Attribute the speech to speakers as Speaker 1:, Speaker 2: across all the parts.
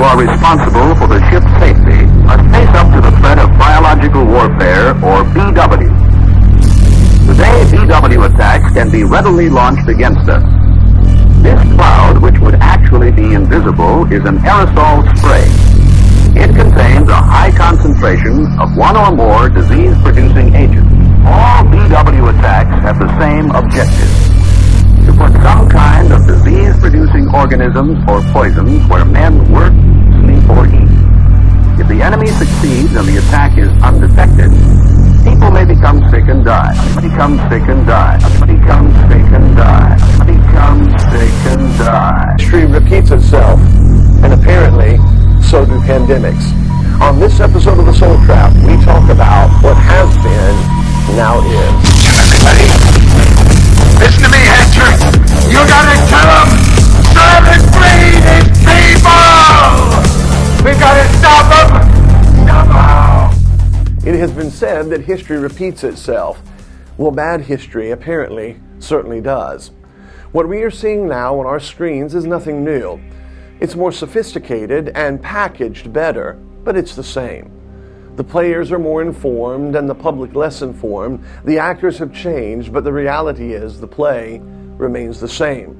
Speaker 1: are responsible for the ship's safety must face up to the threat of biological warfare, or BW. Today, BW attacks can be readily launched against us. This cloud, which would actually be invisible, is an aerosol spray. It contains a high concentration of one or more disease-producing agents. All BW attacks have the same objective: to put some kind of disease-producing organisms or poisons where men work, sleep, or eat. If the enemy succeeds and the attack is undetected, people may become sick and die. Become sick and die. Become sick and die. Become sick and die.
Speaker 2: History repeats itself, and apparently, so do pandemics. On this episode of The Soul Trap, we talk about what has been, now is.
Speaker 3: Everybody, listen to me, Hector. You gotta tell them, serve and free these people! We gotta stop them! Stop them!
Speaker 2: It has been said that history repeats itself. Well, bad history apparently certainly does. What we are seeing now on our screens is nothing new. It's more sophisticated and packaged better, but it's the same. The players are more informed and the public less informed. The actors have changed, but the reality is the play remains the same.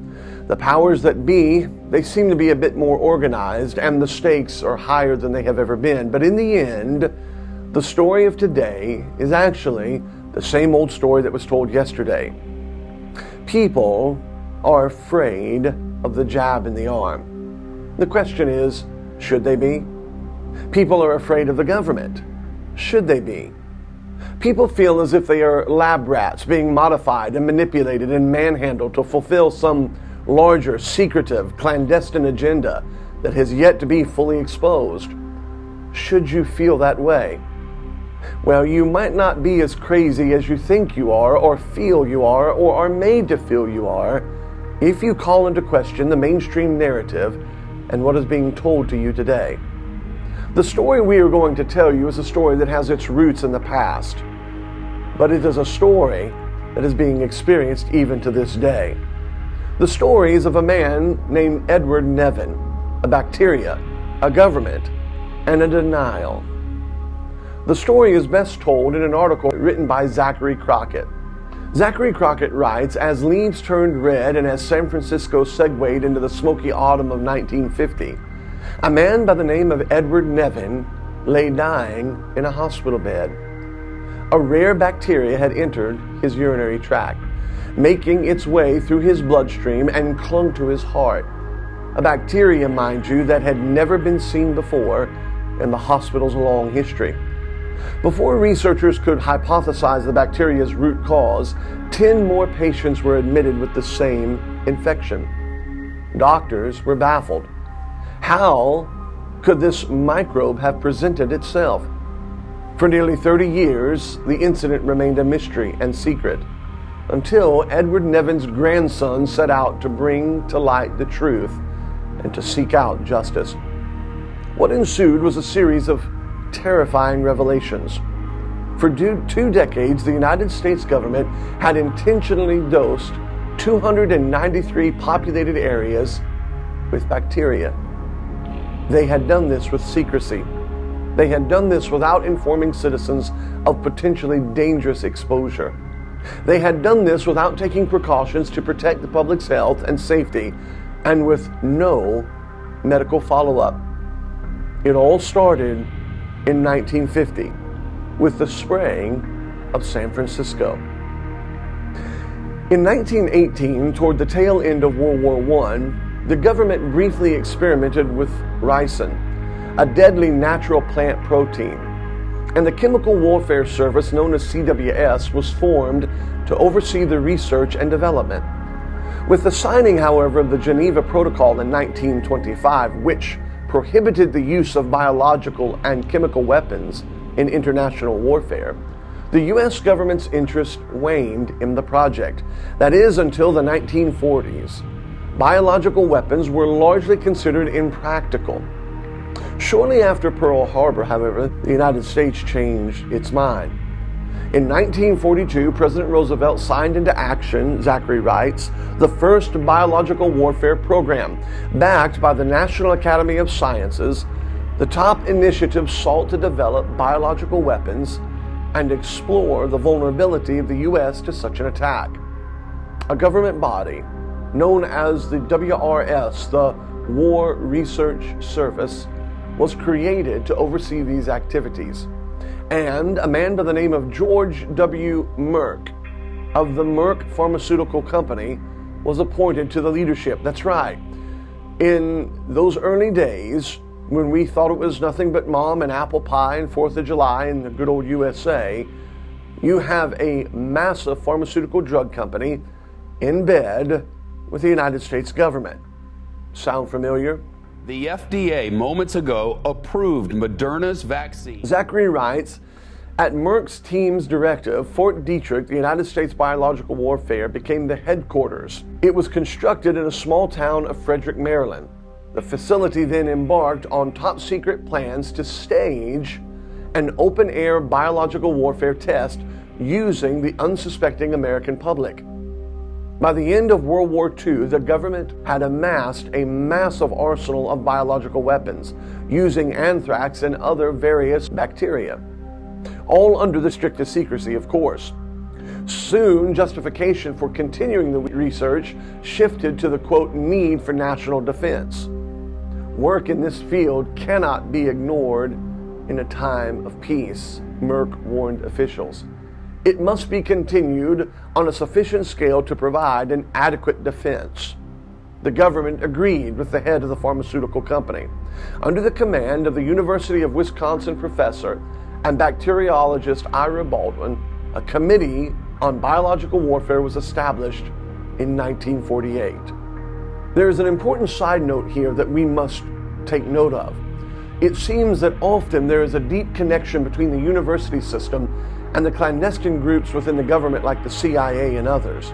Speaker 2: The powers that be, they seem to be a bit more organized, and the stakes are higher than they have ever been. But in the end, the story of today is actually the same old story that was told yesterday. People are afraid of the jab in the arm. The question is, should they be? People are afraid of the government. Should they be? People feel as if they are lab rats being modified and manipulated and manhandled to fulfill some larger, secretive, clandestine agenda that has yet to be fully exposed. Should you feel that way? Well, you might not be as crazy as you think you are, or feel you are, or are made to feel you are, if you call into question the mainstream narrative and what is being told to you today. The story we are going to tell you is a story that has its roots in the past, but it is a story that is being experienced even to this day. The story is of a man named Edward Nevin, a bacteria, a government, and a denial. The story is best told in an article written by Zachary Crockett. Zachary Crockett writes, as leaves turned red and as San Francisco segued into the smoky autumn of 1950, a man by the name of Edward Nevin lay dying in a hospital bed. A rare bacteria had entered his urinary tract, making its way through his bloodstream and clung to his heart. A bacteria, mind you, that had never been seen before in the hospital's long history. Before researchers could hypothesize the bacteria's root cause, 10 more patients were admitted with the same infection. Doctors were baffled. How could this microbe have presented itself? For nearly 30 years, the incident remained a mystery and secret, until Edward Nevin's grandson set out to bring to light the truth and to seek out justice. What ensued was a series of terrifying revelations. For 2 decades, the United States government had intentionally dosed 293 populated areas with bacteria. They had done this with secrecy. They had done this without informing citizens of potentially dangerous exposure. They had done this without taking precautions to protect the public's health and safety, and with no medical follow-up. It all started in 1950 with the spraying of San Francisco. In 1918, toward the tail end of World War I, the government briefly experimented with ricin, a deadly natural plant protein, and the Chemical Warfare Service, known as CWS, was formed to oversee the research and development. With the signing, however, of the Geneva Protocol in 1925, which prohibited the use of biological and chemical weapons in international warfare, the U.S. government's interest waned in the project. That is, until the 1940s. Biological weapons were largely considered impractical. Shortly after Pearl Harbor, however, the United States changed its mind. In 1942, President Roosevelt signed into action, Zachary writes, the first biological warfare program. Backed by the National Academy of Sciences, the top initiative sought to develop biological weapons and explore the vulnerability of the U.S. to such an attack. A government body known as the WRS, the War Research Service, was created to oversee these activities. And a man by the name of George W. Merck of the Merck Pharmaceutical Company was appointed to the leadership. That's right. In those early days, when we thought it was nothing but mom and apple pie and 4th of July in the good old USA, you have a massive pharmaceutical drug company in bed with the United States government. Sound familiar?
Speaker 4: The FDA moments ago approved Moderna's vaccine.
Speaker 2: Zachary writes, at Merck's team's directive, Fort Detrick, the United States Biological Warfare, became the headquarters. It was constructed in a small town of Frederick, Maryland. The facility then embarked on top-secret plans to stage an open-air biological warfare test using the unsuspecting American public. By the end of World War II, the government had amassed a massive arsenal of biological weapons, using anthrax and other various bacteria, all under the strictest secrecy, of course. Soon, justification for continuing the research shifted to the, quote, need for national defense. Work in this field cannot be ignored in a time of peace, Merck warned officials. It must be continued on a sufficient scale to provide an adequate defense. The government agreed with the head of the pharmaceutical company. Under the command of the University of Wisconsin professor and bacteriologist Ira Baldwin, a committee on biological warfare was established in 1948. There is an important side note here that we must take note of. It seems that often there is a deep connection between the university system and the clandestine groups within the government like the CIA and others.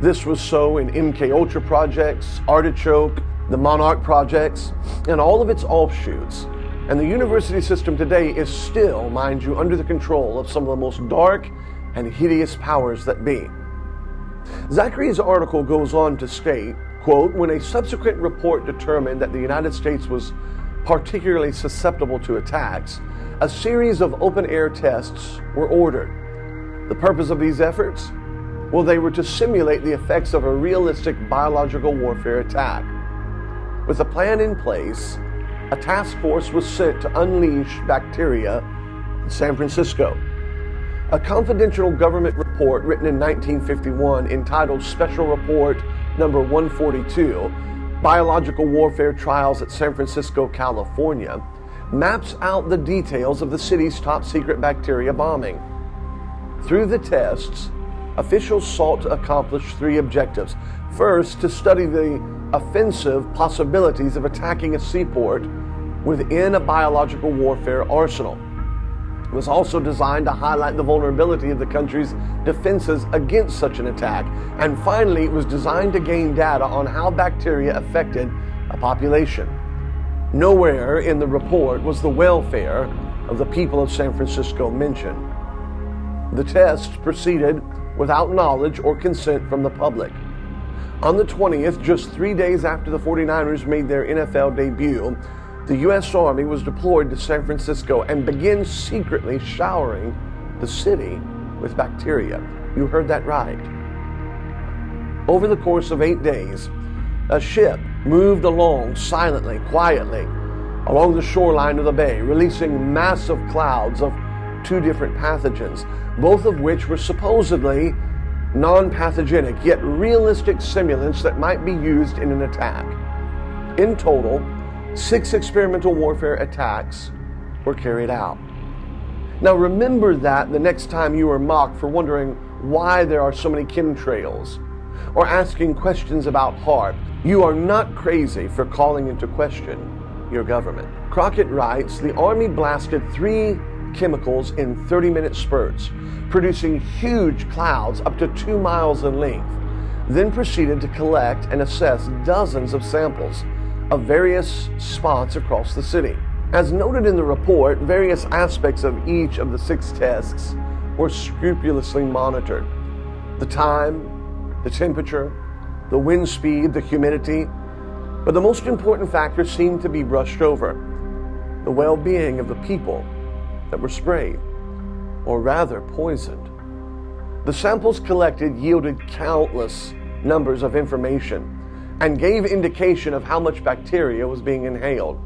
Speaker 2: This was so in MK projects, Artichoke, the Monarch projects, and all of its offshoots. And the university system today is still, mind you, under the control of some of the most dark and hideous powers that be. Zachary's article goes on to state, quote, when a subsequent report determined that the United States was particularly susceptible to attacks, a series of open-air tests were ordered. The purpose of these efforts? Well, they were to simulate the effects of a realistic biological warfare attack. With a plan in place, a task force was sent to unleash bacteria in San Francisco. A confidential government report written in 1951 entitled Special Report Number 142, Biological Warfare Trials at San Francisco, California, maps out the details of the city's top-secret bacteria bombing. Through the tests, officials sought to accomplish three objectives. First, to study the offensive possibilities of attacking a seaport within a biological warfare arsenal. It was also designed to highlight the vulnerability of the country's defenses against such an attack. And finally, it was designed to gain data on how bacteria affected a population. Nowhere in the report was the welfare of the people of San Francisco mentioned. The tests proceeded without knowledge or consent from the public. On the 20th, just 3 days after the 49ers made their NFL debut, the U.S. Army was deployed to San Francisco and began secretly showering the city with bacteria. You heard that right. Over the course of 8 days, a ship moved along silently, quietly, along the shoreline of the bay, releasing massive clouds of two different pathogens, both of which were supposedly non-pathogenic, yet realistic simulants that might be used in an attack. In total, 6 experimental warfare attacks were carried out. Now remember that the next time you are mocked for wondering why there are so many chemtrails, or asking questions about HAARP, you are not crazy for calling into question your government. Crockett writes, the Army blasted 3 chemicals in 30-minute spurts, producing huge clouds up to 2 miles in length, then proceeded to collect and assess dozens of samples of various spots across the city. As noted in the report, various aspects of each of the 6 tests were scrupulously monitored. The time, the temperature, the wind speed, the humidity, but the most important factor seemed to be brushed over: the well-being of the people that were sprayed, or rather poisoned. The samples collected yielded countless numbers of information and gave indication of how much bacteria was being inhaled.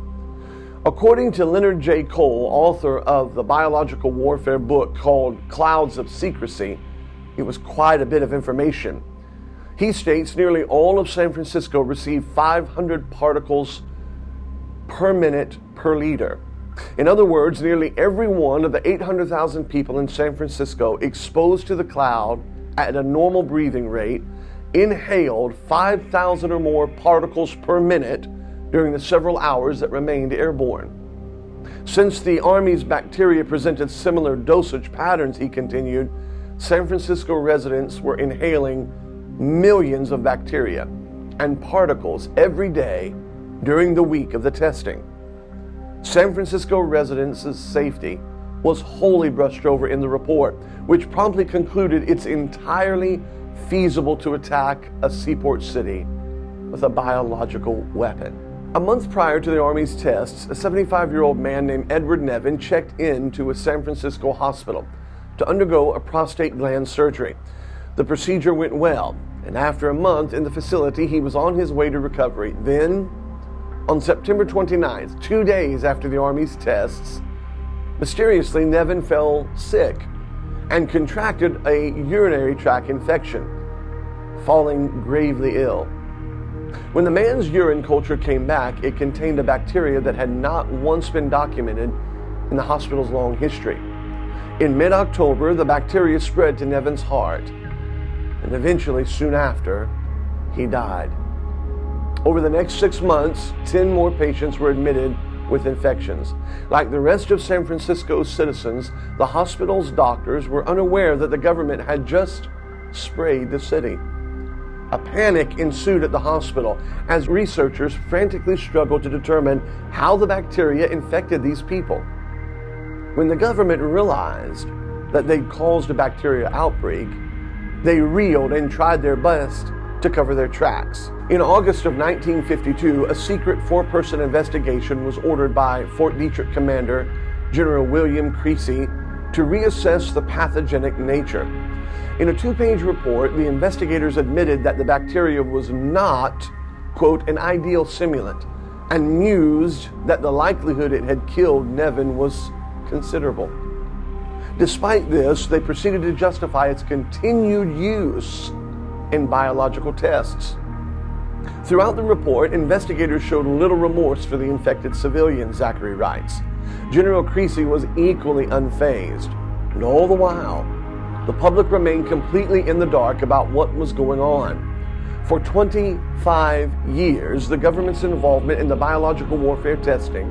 Speaker 2: According to Leonard J. Cole, author of the biological warfare book called Clouds of Secrecy, it was quite a bit of information. He states nearly all of San Francisco received 500 particles per minute per liter. In other words, nearly every one of the 800,000 people in San Francisco exposed to the cloud at a normal breathing rate inhaled 5,000 or more particles per minute during the several hours that remained airborne. Since the Army's bacteria presented similar dosage patterns, he continued, San Francisco residents were inhaling millions of bacteria and particles every day during the week of the testing. San Francisco residents' safety was wholly brushed over in the report, which promptly concluded it's entirely feasible to attack a seaport city with a biological weapon. A month prior to the Army's tests, a 75-year-old man named Edward Nevin checked into a San Francisco hospital to undergo a prostate gland surgery. The procedure went well, and after a month in the facility, he was on his way to recovery. Then, on September 29th, 2 days after the Army's tests, mysteriously Nevin fell sick and contracted a urinary tract infection, falling gravely ill. When the man's urine culture came back, it contained a bacteria that had not once been documented in the hospital's long history. In mid-October, the bacteria spread to Nevin's heart, and eventually, soon after, he died. Over the next 6 months, 10 more patients were admitted with infections. Like the rest of San Francisco's citizens, the hospital's doctors were unaware that the government had just sprayed the city. A panic ensued at the hospital as researchers frantically struggled to determine how the bacteria infected these people. When the government realized that they'd caused a bacteria outbreak, they reeled and tried their best to cover their tracks. In August of 1952, a secret 4-person investigation was ordered by Fort Detrick Commander General William Creasy to reassess the pathogenic nature. In a 2-page report, the investigators admitted that the bacteria was not, quote, an ideal simulant, and mused that the likelihood it had killed Nevin was considerable. Despite this, they proceeded to justify its continued use in biological tests. Throughout the report, investigators showed little remorse for the infected civilians, Zachary writes. General Creasy was equally unfazed, and all the while, the public remained completely in the dark about what was going on. For 25 years, the government's involvement in the biological warfare testing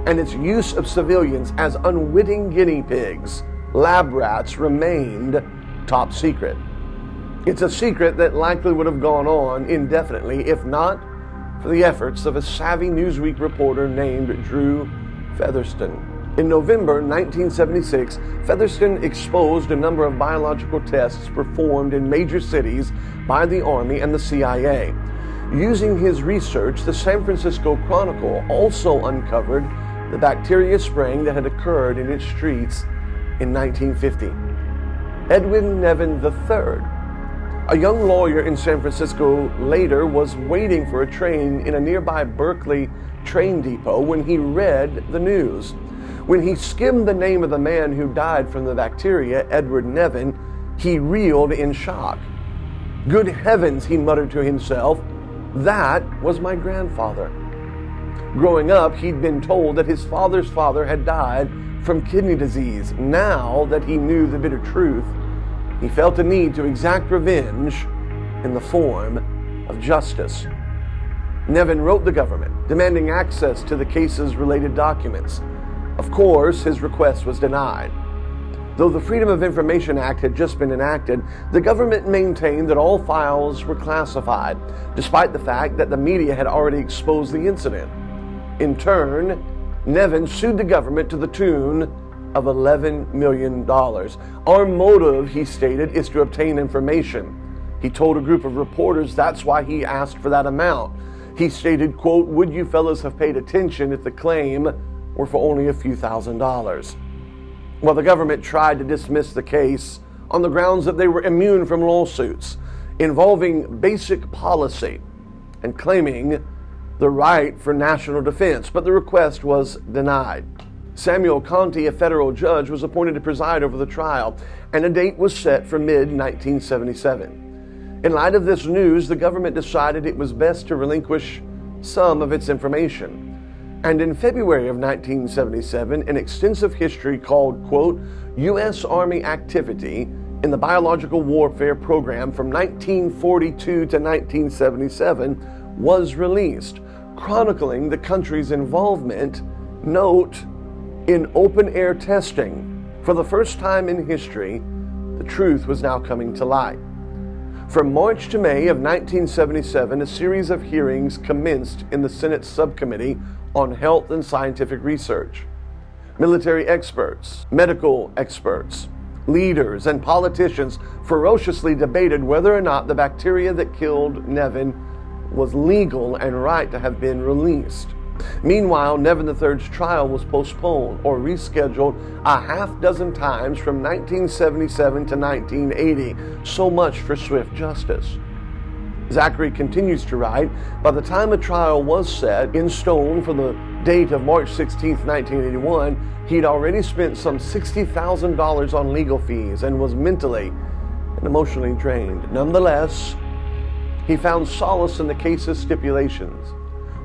Speaker 2: and its use of civilians as unwitting guinea pigs, lab rats, remained top secret. It's a secret that likely would have gone on indefinitely if not for the efforts of a savvy Newsweek reporter named Drew Featherston. In November 1976, Featherston exposed a number of biological tests performed in major cities by the Army and the CIA. Using his research, the San Francisco Chronicle also uncovered the bacteria spraying that had occurred in its streets in 1950. Edwin Nevin III, a young lawyer in San Francisco, later was waiting for a train in a nearby Berkeley train depot when he read the news. When he skimmed the name of the man who died from the bacteria, Edward Nevin, he reeled in shock. Good heavens, he muttered to himself, that was my grandfather. Growing up, he'd been told that his father's father had died from kidney disease. Now that he knew the bitter truth, he felt a need to exact revenge in the form of justice. Nevin wrote the government, demanding access to the case's related documents. Of course, his request was denied. Though the Freedom of Information Act had just been enacted, the government maintained that all files were classified, despite the fact that the media had already exposed the incident. In turn, Nevin sued the government to the tune of $11 million. Our motive, he stated, is to obtain information. He told a group of reporters that's why he asked for that amount. He stated, quote, "Would you fellows have paid attention if the claim were for only a few $1,000s?" Well, the government tried to dismiss the case on the grounds that they were immune from lawsuits involving basic policy and claiming the right for national defense, but the request was denied. Samuel Conti, a federal judge, was appointed to preside over the trial, and a date was set for mid-1977. In light of this news, the government decided it was best to relinquish some of its information. And in February of 1977, an extensive history called, quote, U.S. Army Activity in the Biological Warfare Program from 1942 to 1977 was released, chronicling the country's involvement, note, in open-air testing. For the first time in history, the truth was now coming to light. From March to May of 1977, a series of hearings commenced in the Senate Subcommittee on Health and Scientific Research. Military experts, medical experts, leaders, and politicians ferociously debated whether or not the bacteria that killed Nevin was legal and right to have been released. Meanwhile, Nevin III's trial was postponed or rescheduled a half dozen times from 1977 to 1980. So much for swift justice. Zachary continues to write, by the time a trial was set in stone for the date of March 16, 1981, he'd already spent some $60,000 on legal fees and was mentally and emotionally drained. Nonetheless, he found solace in the case's stipulations.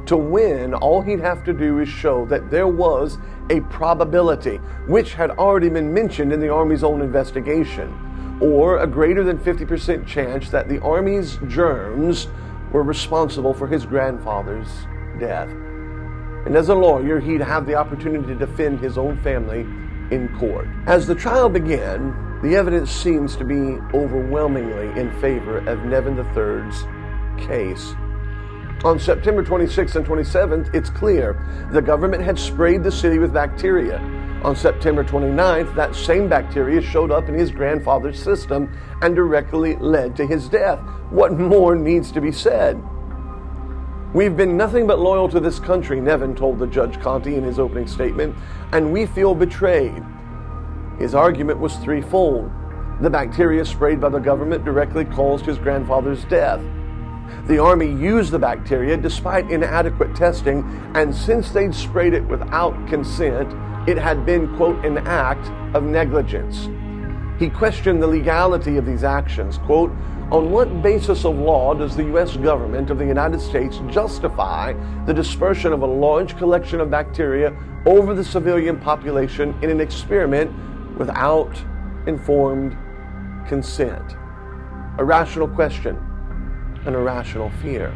Speaker 2: To win, all he'd have to do is show that there was a probability, which had already been mentioned in the Army's own investigation, or a greater than 50% chance that the Army's germs were responsible for his grandfather's death. And as a lawyer, he'd have the opportunity to defend his own family in court. As the trial began, the evidence seems to be overwhelmingly in favor of Nevin III's case. On September 26th and 27th, it's clear the government had sprayed the city with bacteria. On September 29th, that same bacteria showed up in his grandfather's system and directly led to his death. What more needs to be said? We've been nothing but loyal to this country, Nevin told the Judge Conti in his opening statement, and we feel betrayed. His argument was threefold. The bacteria sprayed by the government directly caused his grandfather's death. The Army used the bacteria despite inadequate testing, and since they'd sprayed it without consent, it had been, quote, an act of negligence. He questioned the legality of these actions, quote, on what basis of law does the U.S. government of the United States justify the dispersion of a large collection of bacteria over the civilian population in an experiment without informed consent? A rational question. An irrational fear.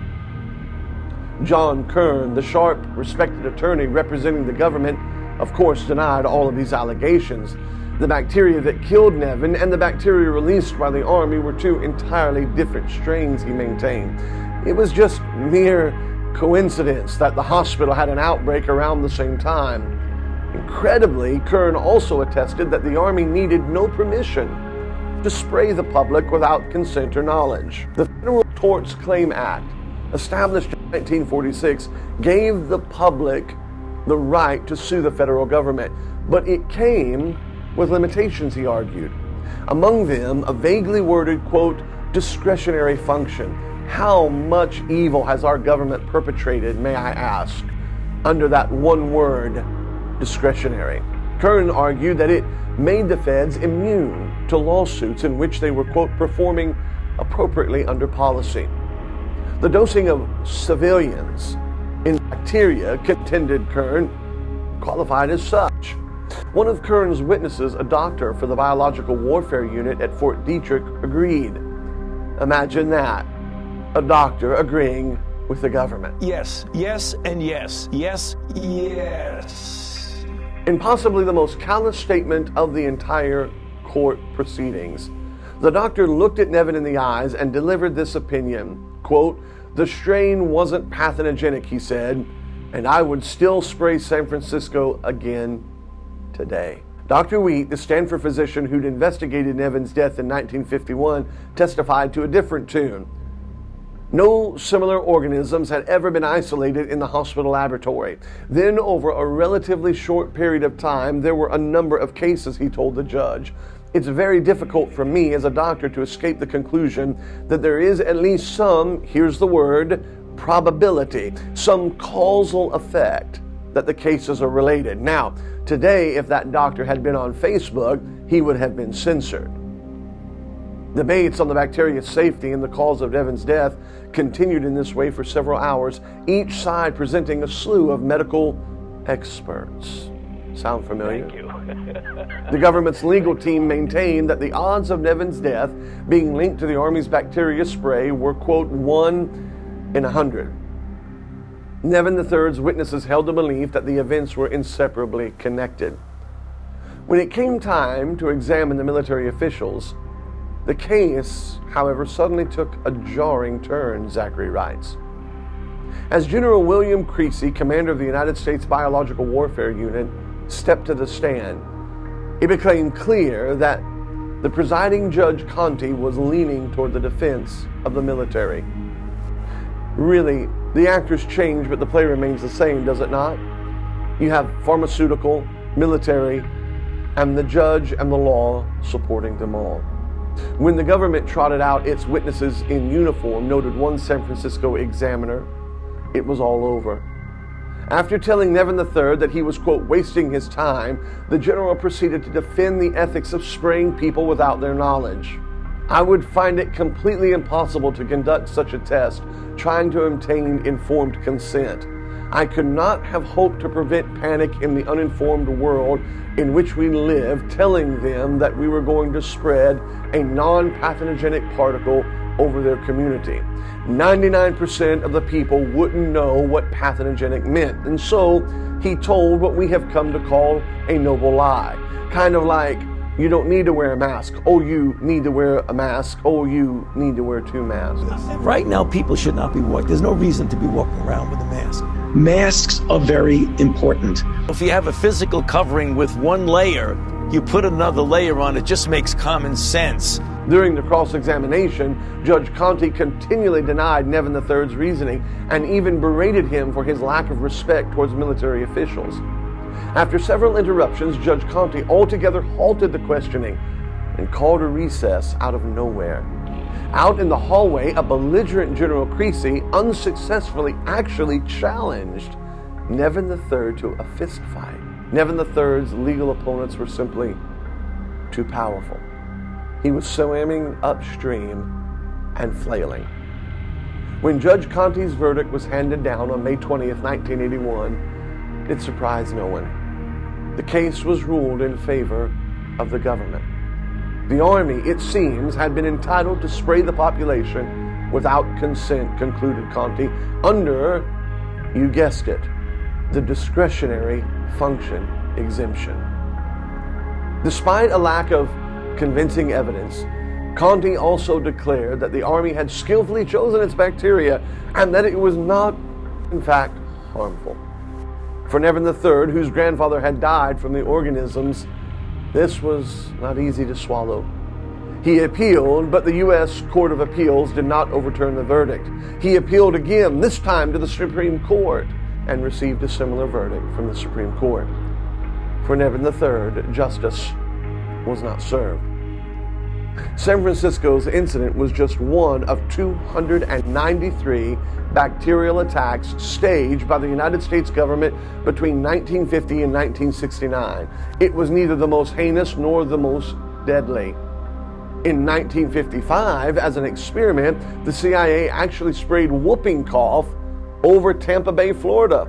Speaker 2: John Kern, the sharp, respected attorney representing the government, of course denied all of these allegations. The bacteria that killed Nevin and the bacteria released by the Army were two entirely different strains, he maintained. It was just mere coincidence that the hospital had an outbreak around the same time. Incredibly, Kern also attested that the Army needed no permission to spray the public without consent or knowledge. The Federal Tort Claims Act, established in 1946, gave the public the right to sue the federal government, but it came with limitations, he argued. Among them, a vaguely worded, quote, discretionary function. How much evil has our government perpetrated, may I ask, under that one word, discretionary? Kern argued that it made the feds immune to lawsuits in which they were, quote, performing appropriately under policy. The dosing of civilians in bacteria, contended Kern, qualified as such. One of Kern's witnesses, a doctor for the Biological Warfare Unit at Fort Detrick, agreed. Imagine that, a doctor agreeing with the government.
Speaker 5: Yes, yes, and yes, yes, yes.
Speaker 2: In possibly the most callous statement of the entire court proceedings, the doctor looked at Nevin in the eyes and delivered this opinion, quote, the strain wasn't pathogenic, he said, and I would still spray San Francisco again today. Dr. Wheat, the Stanford physician who'd investigated Nevin's death in 1951, testified to a different tune. No similar organisms had ever been isolated in the hospital laboratory. Then, over a relatively short period of time, there were a number of cases, he told the judge. It's very difficult for me as a doctor to escape the conclusion that there is at least some, here's the word, probability, some causal effect that the cases are related. Now, today, if that doctor had been on Facebook, he would have been censored. Debates on the bacteria's safety and the cause of Nevin's death continued in this way for several hours, each side presenting a slew of medical experts. Sound familiar?
Speaker 6: Thank you.
Speaker 2: The government's legal team maintained that the odds of Nevin's death being linked to the Army's bacteria spray were, quote, 1 in 100. Nevin III's witnesses held the belief that the events were inseparably connected. When it came time to examine the military officials, the case, however, suddenly took a jarring turn, Zachary writes. As General William Creasy, commander of the United States Biological Warfare Unit, stepped to the stand, it became clear that the presiding Judge Conte was leaning toward the defense of the military. Really, the actors change, but the play remains the same, does it not? You have pharmaceutical, military, and the judge and the law supporting them all. When the government trotted out its witnesses in uniform, noted one San Francisco examiner, it was all over. After telling Nevin III that he was, quote, wasting his time, the general proceeded to defend the ethics of spraying people without their knowledge. I would find it completely impossible to conduct such a test, trying to obtain informed consent. I could not have hoped to prevent panic in the uninformed world in which we live, telling them that we were going to spread a non-pathogenic particle over their community. 99% of the people wouldn't know what pathogenic meant, and so he told what we have come to call a noble lie. Kind of like, you don't need to wear a mask. Oh, you need to wear a mask. Oh, you need to wear 2 masks.
Speaker 5: Right now, people should not be walking. There's no reason to be walking around with a mask.
Speaker 7: Masks are very important.
Speaker 5: If you have a physical covering with one layer, you put another layer on, it just makes common sense.
Speaker 2: During the cross-examination, Judge Conte continually denied Nevin III's reasoning and even berated him for his lack of respect towards military officials. After several interruptions, Judge Conte altogether halted the questioning and called a recess out of nowhere. Out in the hallway, a belligerent General Creasy unsuccessfully actually challenged Nevin III to a fist fight. Nevin III's legal opponents were simply too powerful. He was swimming upstream and flailing. When Judge Conte's verdict was handed down on May 20th, 1981, it surprised no one. The case was ruled in favor of the government. The Army, it seems, had been entitled to spray the population without consent, concluded Conte, under, you guessed it, the discretionary function exemption. Despite a lack of convincing evidence, Conte also declared that the Army had skillfully chosen its bacteria and that it was not, in fact, harmful. For Nevin III, whose grandfather had died from the organisms, this was not easy to swallow. He appealed, but the U.S. Court of Appeals did not overturn the verdict. He appealed again, this time to the Supreme Court, and received a similar verdict from the Supreme Court. For Nevin III, justice was not served. San Francisco's incident was just one of 293 bacterial attacks staged by the United States government between 1950 and 1969. It was neither the most heinous nor the most deadly. In 1955, as an experiment, the CIA actually sprayed whooping cough over Tampa Bay, Florida.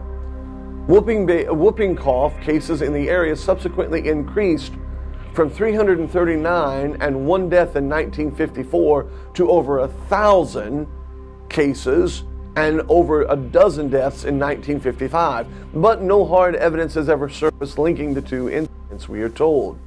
Speaker 2: Whooping cough cases in the area subsequently increased from 339 and 1 death in 1954 to over 1,000 cases and over a dozen deaths in 1955. But no hard evidence has ever surfaced linking the two incidents, we are told.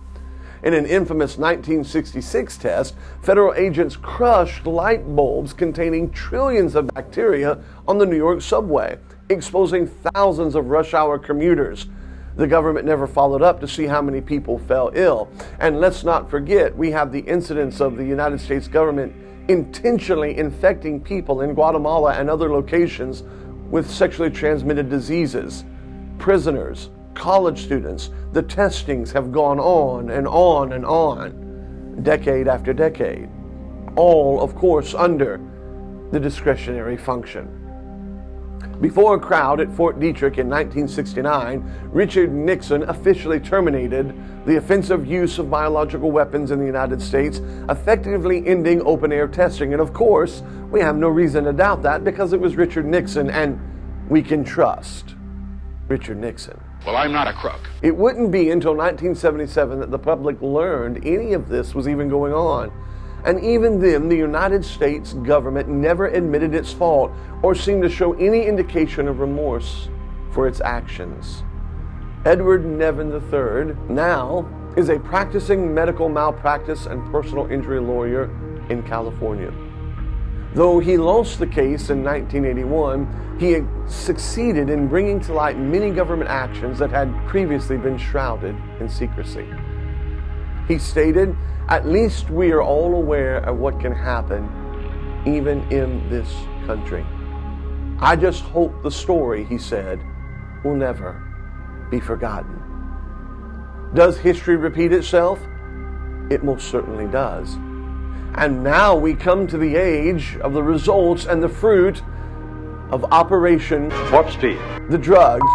Speaker 2: In an infamous 1966 test, federal agents crushed light bulbs containing trillions of bacteria on the New York subway, exposing thousands of rush hour commuters. The government never followed up to see how many people fell ill. And let's not forget, we have the incidents of the United States government intentionally infecting people in Guatemala and other locations with sexually transmitted diseases. Prisoners, college students, the testings have gone on and on and on, decade after decade. All, of course, under the discretionary function. Before a crowd at Fort Detrick in 1969, Richard Nixon officially terminated the offensive use of biological weapons in the United States, effectively ending open-air testing. And of course, we have no reason to doubt that because it was Richard Nixon, and we can trust Richard Nixon.
Speaker 3: Well, I'm not a crook.
Speaker 2: It wouldn't be until 1977 that the public learned any of this was even going on. And even then, the United States government never admitted its fault or seemed to show any indication of remorse for its actions. Edward Nevin III now is a practicing medical malpractice and personal injury lawyer in California. Though he lost the case in 1981, he succeeded in bringing to light many government actions that had previously been shrouded in secrecy. He stated, "At least we are all aware of what can happen even in this country. I just hope the story," he said, "will never be forgotten." Does history repeat itself? It most certainly does. And now we come to the age of the results and the fruit of Operation
Speaker 6: Warp Speed.
Speaker 2: The drugs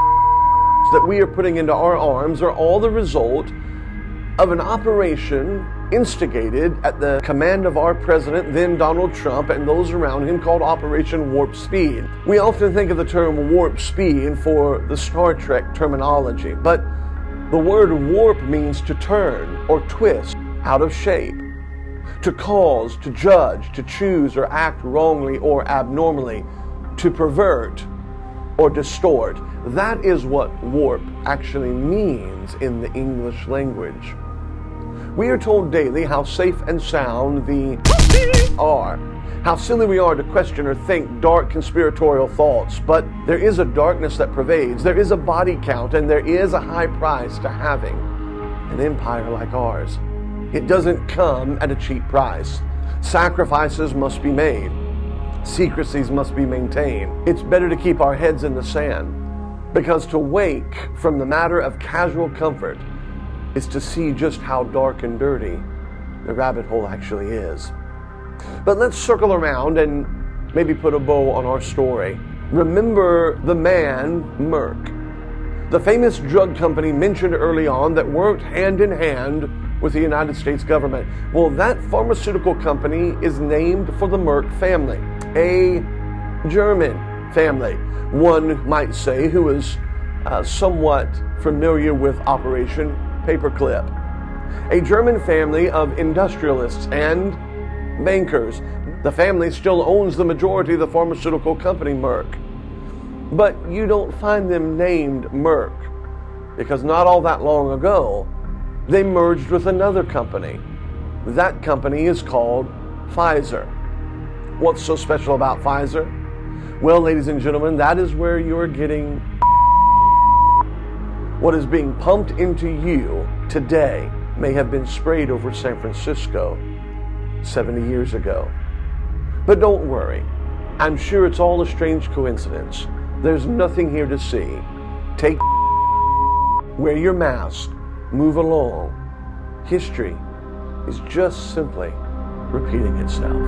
Speaker 2: that we are putting into our arms are all the result of an operation instigated at the command of our president, then Donald Trump, and those around him, called Operation Warp Speed. We often think of the term warp speed for the Star Trek terminology, but the word warp means to turn or twist out of shape, to cause, to judge, to choose or act wrongly or abnormally, to pervert or distort. That is what warp actually means in the English language. We are told daily how safe and sound the are, how silly we are to question or think dark conspiratorial thoughts, but there is a darkness that pervades, there is a body count, and there is a high price to having an empire like ours. It doesn't come at a cheap price. Sacrifices must be made. Secrecies must be maintained. It's better to keep our heads in the sand, because to wake from the matter of casual comfort is to see just how dark and dirty the rabbit hole actually is. But let's circle around and maybe put a bow on our story. Remember the man, Merck, the famous drug company mentioned early on that worked hand in hand with the United States government. Well, that pharmaceutical company is named for the Merck family, a German family, one might say, who is somewhat familiar with Operation Paperclip. A German family of industrialists and bankers. The family still owns the majority of the pharmaceutical company, Merck. But you don't find them named Merck, because not all that long ago, they merged with another company. That company is called Pfizer. What's so special about Pfizer? Well, ladies and gentlemen, that is where you're getting what is being pumped into you today may have been sprayed over San Francisco 70 years ago. But don't worry. I'm sure it's all a strange coincidence. There's nothing here to see. Take wear your mask, move along. History is just simply repeating itself.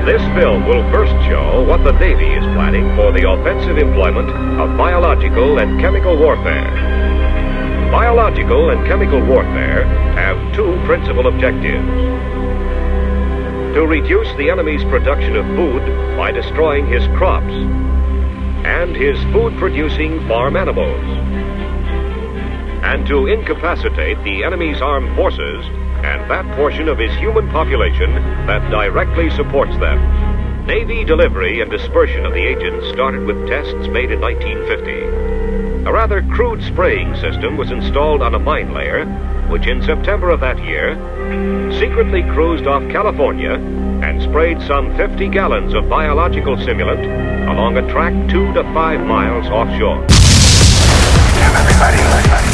Speaker 8: This film will first show what the Navy is planning for the offensive employment of biological and chemical warfare. Biological and chemical warfare have two principal objectives: to reduce the enemy's production of food by destroying his crops and his food-producing farm animals, and to incapacitate the enemy's armed forces and that portion of his human population that directly supports them. Navy delivery and dispersion of the agents started with tests made in 1950. A rather crude spraying system was installed on a mine layer, which in September of that year secretly cruised off California and sprayed some 50 gallons of biological stimulant along a track 2 to 5 miles offshore.
Speaker 3: everybody.